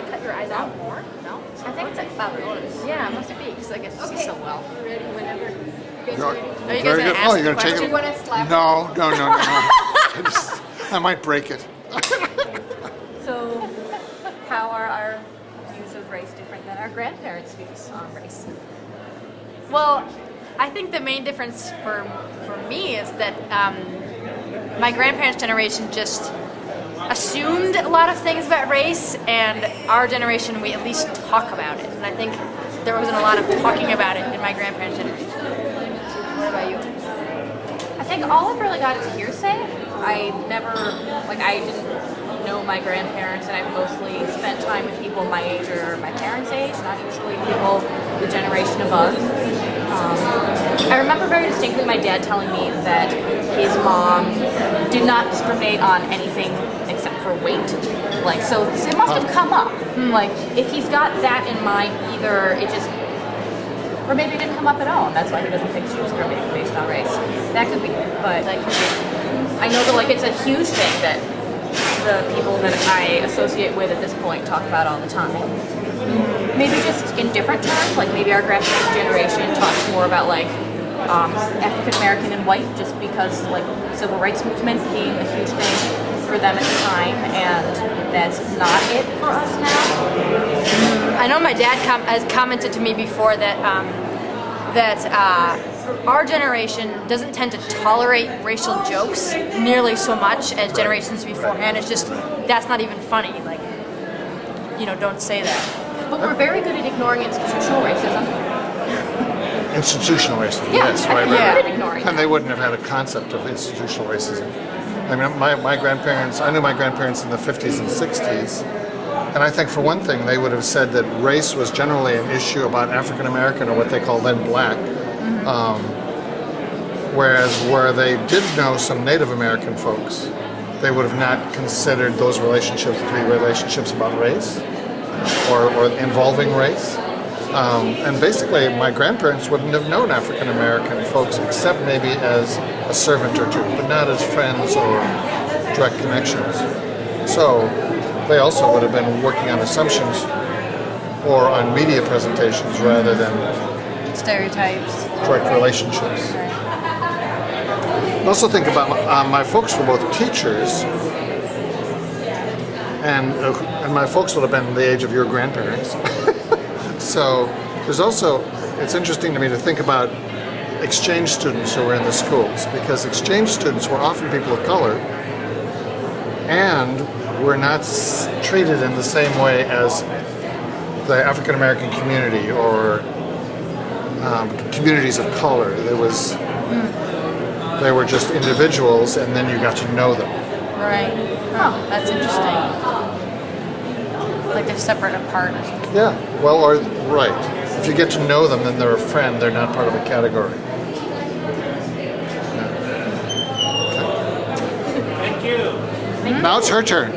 cut your eyes out more? No? I think it's about notice. Yeah, it must be, because I get to see so well. Ready whenever. Are you Very guys going good. to ask You're the gonna take question? Do you want to slap? No. I might break it. So, how are our views of race different than our grandparents' views on race? Well, I think the main difference for me is that my grandparents' generation just assumed a lot of things about race, and our generation, we at least talk about it. And I think there wasn't a lot of talking about it in my grandparents' generation. What about you? I think all I've really got is hearsay. I didn't know my grandparents, and I've mostly spent time with people my age or my parents' age, not usually people the generation above. I remember very distinctly my dad telling me that his mom did not discriminate on anything except for weight. Like, so it must have come up. Like, if he's got that in mind, either it just, or maybe it didn't come up at all, and that's why he doesn't think she was discriminating based on race. That could be it, but like, I know that like it's a huge thing that the people that I associate with at this point talk about all the time. Maybe just in different terms, like maybe our grandparents' generation talks more about like African American and white, just because like civil rights movement being a huge thing for them at the time, and that's not it for us now. I know my dad has commented to me before that our generation doesn't tend to tolerate racial jokes nearly so much as generations beforehand. It's just, that's not even funny. Like, don't say that. But we're very good at ignoring institutional racism. Institutional racism, Yeah, yes, I right. think we're Yeah. good at ignoring And that. they wouldn't have had a concept of institutional racism. I mean, my grandparents, I knew my grandparents in the 50s and 60s, and I think for one thing, they would have said that race was generally an issue about African American, or what they call then black, whereas where they did know some Native American folks, they would have not considered those relationships to be relationships about race or involving race. And basically, my grandparents wouldn't have known African American folks except maybe as a servant or two, but not as friends or direct connections. So they also would have been working on assumptions or on media presentations rather than Stereotypes. direct relationships. I also think about my folks were both teachers, and my folks would have been the age of your grandparents. So there's also, it's interesting to me to think about exchange students who were in the schools, because exchange students were often people of color and were not treated in the same way as the African American community or communities of color. They were just individuals, and then you got to know them. Right. Oh, that's interesting. Like they're separate apart or something. Yeah, well, or right. If you get to know them, then they're a friend. They're not part of a category. Thank you. Now it's her turn.